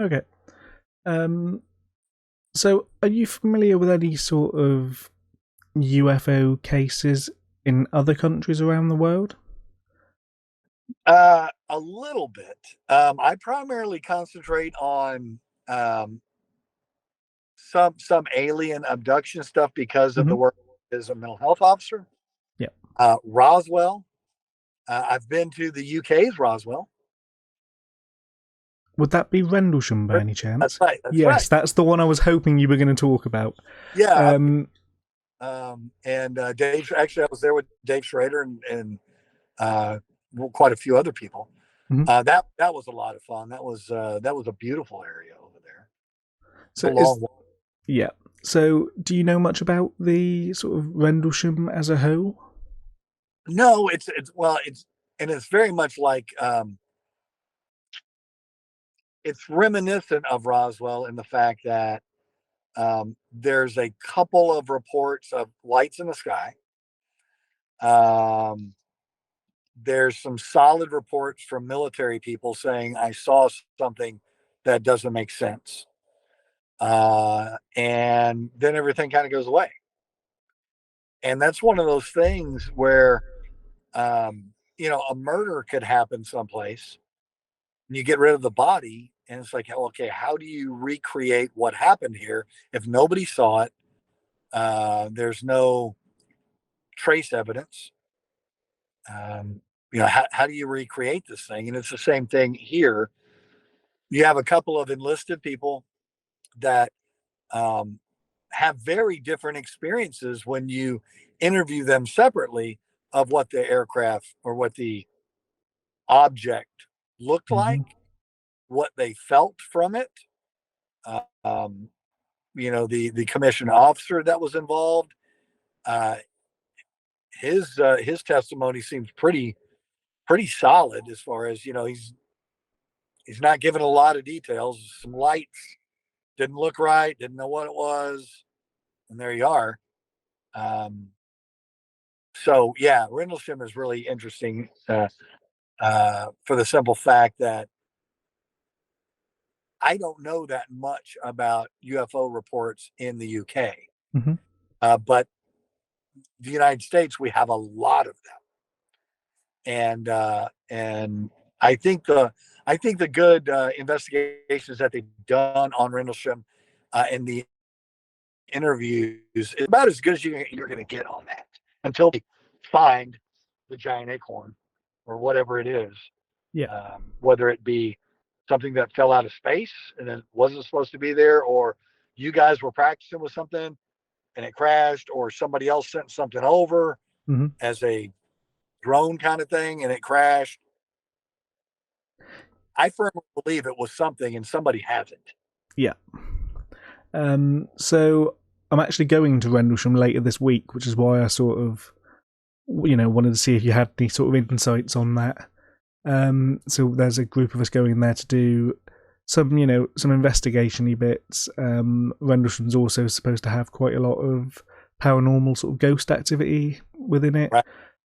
Okay. So are you familiar with any sort of UFO cases in other countries around the world? A little bit. I primarily concentrate on some alien abduction stuff because of the work as a mental health officer. Yeah. Roswell. I've been to the UK's Roswell. Would that be Rendlesham by any chance? That's right. That's yes, right. That's the one I was hoping you were going to talk about. Yeah. And Dave, actually, I was there with Dave Schrader and quite a few other people. Mm-hmm. That was a lot of fun. That was a beautiful area over there. So yeah. So do you know much about the sort of Rendlesham as a whole? No, it's very much like it's reminiscent of Roswell in the fact that there's a couple of reports of lights in the sky. There's some solid reports from military people saying, I saw something that doesn't make sense. And then everything kind of goes away. And that's one of those things where, a murder could happen someplace and you get rid of the body. And it's like, okay, how do you recreate what happened here if nobody saw it? There's no trace evidence. How do you recreate this thing? And it's the same thing here. You have a couple of enlisted people that have very different experiences when you interview them separately of what the aircraft or what the object looked like, what they felt from it. The commissioned officer that was involved, his testimony seems pretty solid as far as, he's not giving a lot of details. Some lights didn't look right, didn't know what it was, and there you are. So yeah, Rendlesham is really interesting for the simple fact that I don't know that much about UFO reports in the UK, but the United States, we have a lot of them, and I think the good investigations that they've done on Rendlesham and the interviews is about as good as you're going to get on that until they find the giant acorn or whatever it is. Yeah. Whether it be something that fell out of space and it wasn't supposed to be there, or you guys were practicing with something and it crashed, or somebody else sent something over as a drone kind of thing and it crashed. I firmly believe it was something and somebody has it. Yeah. So I'm actually going to Rendlesham later this week, which is why I sort of, wanted to see if you had any sort of insights on that. So there's a group of us going there to do some investigation-y bits. Rendlesham's also supposed to have quite a lot of paranormal sort of ghost activity within it. Right.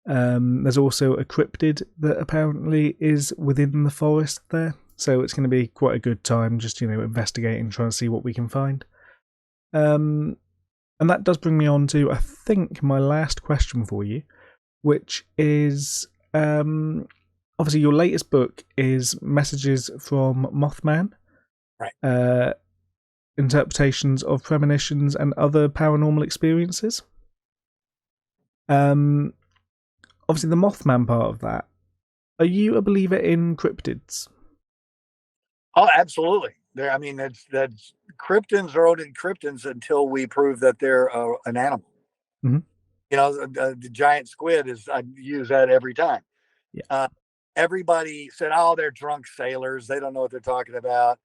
There's also a cryptid that apparently is within the forest there. So it's going to be quite a good time just, investigating, trying to see what we can find. And that does bring me on to, I think, my last question for you, which is, obviously your latest book is Messages from Mothman. Right. Interpretations of premonitions and other paranormal experiences. Obviously the Mothman part of that. Are you a believer in cryptids? Oh, absolutely. I mean, that's cryptids are only cryptids until we prove that they're an animal. Mm-hmm. You know, the giant squid is, I use that every time. Yeah. Everybody said, "Oh, they're drunk sailors. They don't know what they're talking about."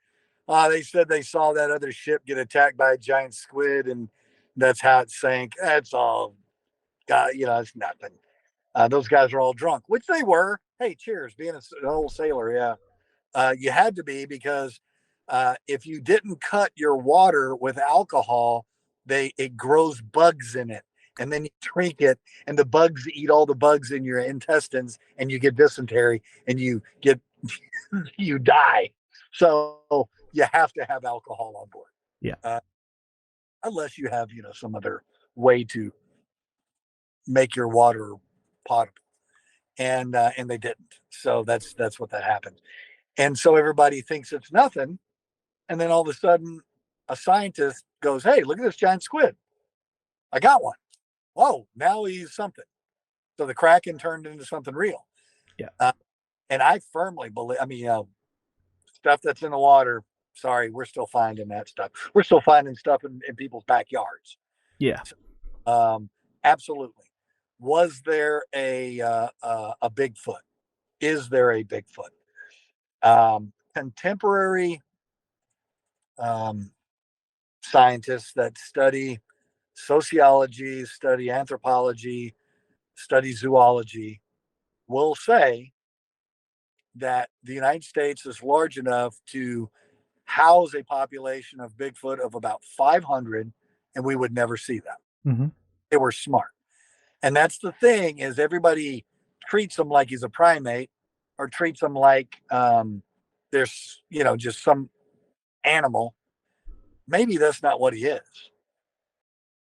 They said they saw that other ship get attacked by a giant squid, and that's how it sank. That's all. You know, it's nothing. Those guys are all drunk, which they were. Hey, cheers, being an old sailor. Yeah, you had to be because if you didn't cut your water with alcohol, it grows bugs in it, and then you drink it, and the bugs eat all the bugs in your intestines, and you get dysentery, and you die. So you have to have alcohol on board, Yeah. uh, unless you have some other way to make your water potable, and they didn't. So that's what that happened, and so everybody thinks it's nothing. And then all of a sudden, a scientist goes, "Hey, look at this giant squid. I got one. Whoa, now he's something." So the Kraken turned into something real. Yeah. And I firmly believe, I mean, stuff that's in the water, sorry, we're still finding that stuff. We're still finding stuff in people's backyards. Yeah. Absolutely. Was there a Bigfoot? Is there a Bigfoot? Contemporary um, scientists that study sociology, study anthropology, study zoology will say that the United States is large enough to house a population of Bigfoot of about 500, and we would never see them. Mm-hmm. They were smart. And that's the thing, is everybody treats him like he's a primate, or treats him like there's, just some animal. Maybe that's not what he is.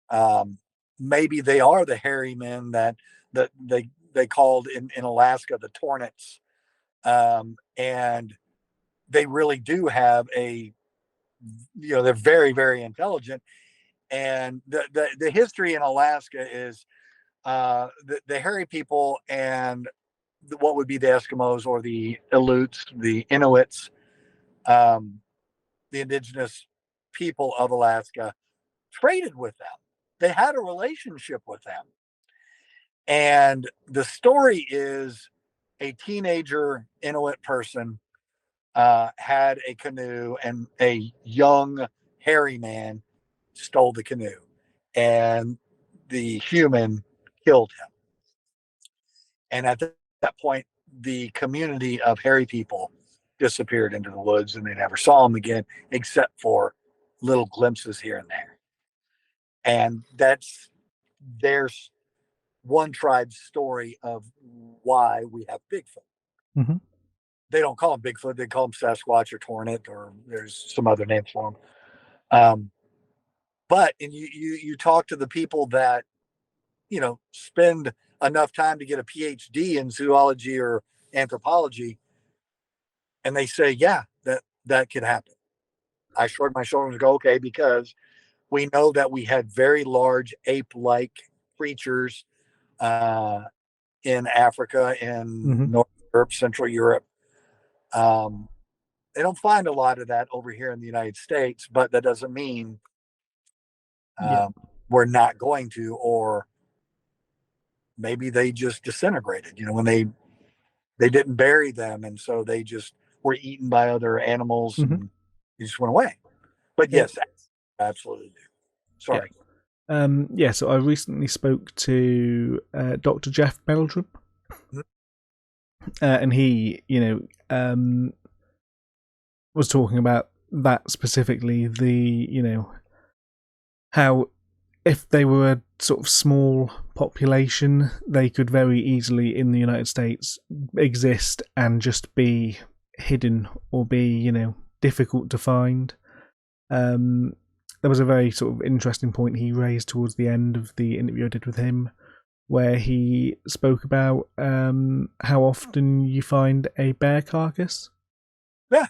Um, Maybe they are the hairy men that they called in Alaska the Tornets, and they really do have they're very, very intelligent. And the history in Alaska is the hairy people and what would be the Eskimos or the Aleuts, the Inuits, um, the indigenous people of Alaska traded with them. They had a relationship with them. And the story is a teenager Inuit person had a canoe, and a young hairy man stole the canoe, and the human killed him. And at that point, the community of hairy people disappeared into the woods, and they never saw him again, except for little glimpses here and there. And there's one tribe's story of why we have Bigfoot. Mm-hmm. They don't call him Bigfoot; they call him Sasquatch or Tornit, or there's some other name for him. Um, but and you talk to the people that spend enough time to get a PhD in zoology or anthropology, and they say, yeah, that could happen. I shrug my shoulders and go, okay, because we know that we had very large ape-like creatures uh, in Africa, in Mm-hmm. North Europe, Central Europe. Um, they don't find a lot of that over here in the United States, but that doesn't mean Yeah. we're not going to, or maybe they just disintegrated. When they didn't bury them, and so they just were eaten by other animals, Mm-hmm. and they just went away. But Yeah. yes, absolutely do. Yeah. Sorry. Yeah, so I recently spoke to Dr. Jeff Meldrum, and he, was talking about that specifically. How if they were a sort of small population, they could very easily in the United States exist and just be hidden or be, difficult to find. There was a very sort of interesting point he raised towards the end of the interview I did with him, where he spoke about how often you find a bear carcass. Yeah.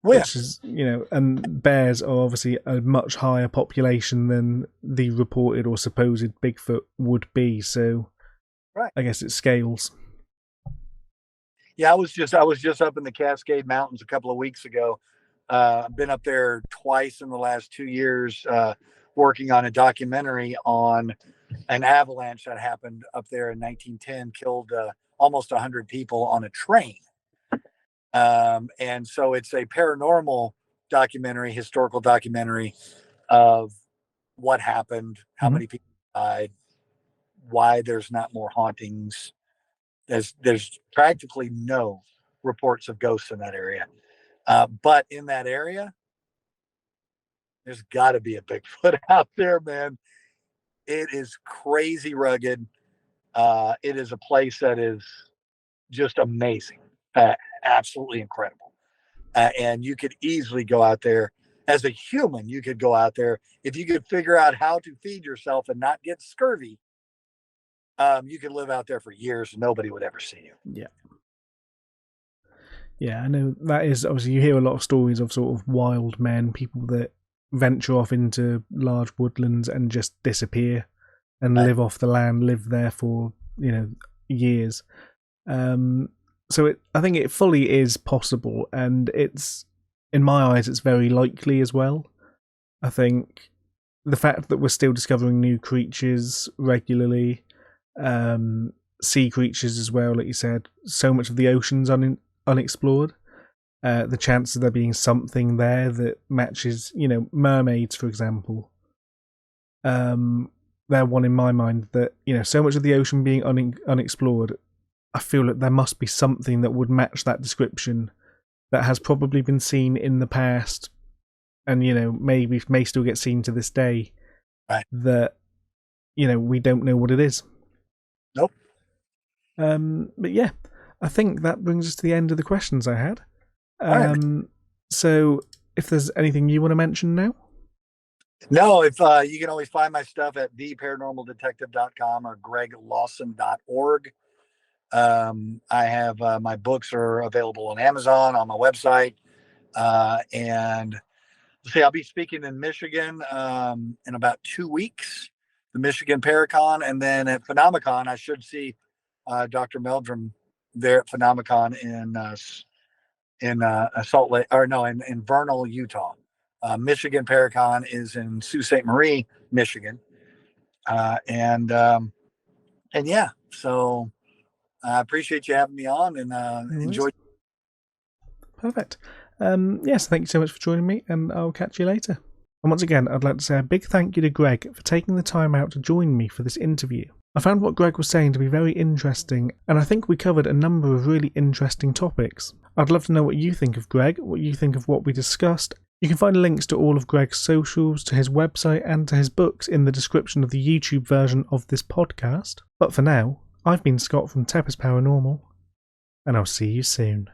Well, Which is, and bears are obviously a much higher population than the reported or supposed Bigfoot would be. So, right. I guess it scales. Yeah, I was just up in the Cascade Mountains a couple of weeks ago, I've been up there twice in the last 2 years, working on a documentary on an avalanche that happened up there in 1910, killed almost 100 people on a train. And so it's a paranormal documentary, historical documentary of what happened, how many people died, why there's not more hauntings. There's practically no reports of ghosts in that area. But in that area, there's got to be a Bigfoot out there, man. It is crazy rugged. It is a place that is just amazing, absolutely incredible. And you could easily go out there as a human. You could go out there if you could figure out how to feed yourself and not get scurvy. You could live out there for years and nobody would ever see you. Yeah. Yeah, I know that is obviously, you hear a lot of stories of sort of wild men, people that venture off into large woodlands and just disappear and live off the land, live there for, years. So I think it fully is possible, and it's, in my eyes, it's very likely as well. I think the fact that we're still discovering new creatures regularly, sea creatures as well, like you said, so much of the ocean's unexplored. The chance of there being something there that matches, mermaids, for example. They're one in my mind that, so much of the ocean being unexplored, I feel that there must be something that would match that description that has probably been seen in the past and, maybe may still get seen to this day. Right. That, we don't know what it is. Nope. But yeah, I think that brings us to the end of the questions I had. Right. So if there's anything you want to mention now? No, if you can always find my stuff at theparanormaldetective.com or greglawson.org. I have my books are available on Amazon, on my website. And see, I'll be speaking in Michigan in about 2 weeks, the Michigan Paracon, and then at Phenomicon, I should see Dr. Meldrum there at Phenomicon in Salt Lake, or no, in Vernal, Utah. Michigan Paracon is in Sault Ste. Marie, Michigan, and yeah, so I appreciate you having me on, and enjoy. Perfect. Yes, thank you so much for joining me, and I'll catch you later. And once again, I'd like to say a big thank you to Greg for taking the time out to join me for this interview. I found what Greg was saying to be very interesting, and I think we covered a number of really interesting topics. I'd love to know what you think of Greg, what you think of what we discussed. You can find links to all of Greg's socials, to his website, and to his books in the description of the YouTube version of this podcast. But for now, I've been Scott from TEPIS Paranormal, and I'll see you soon.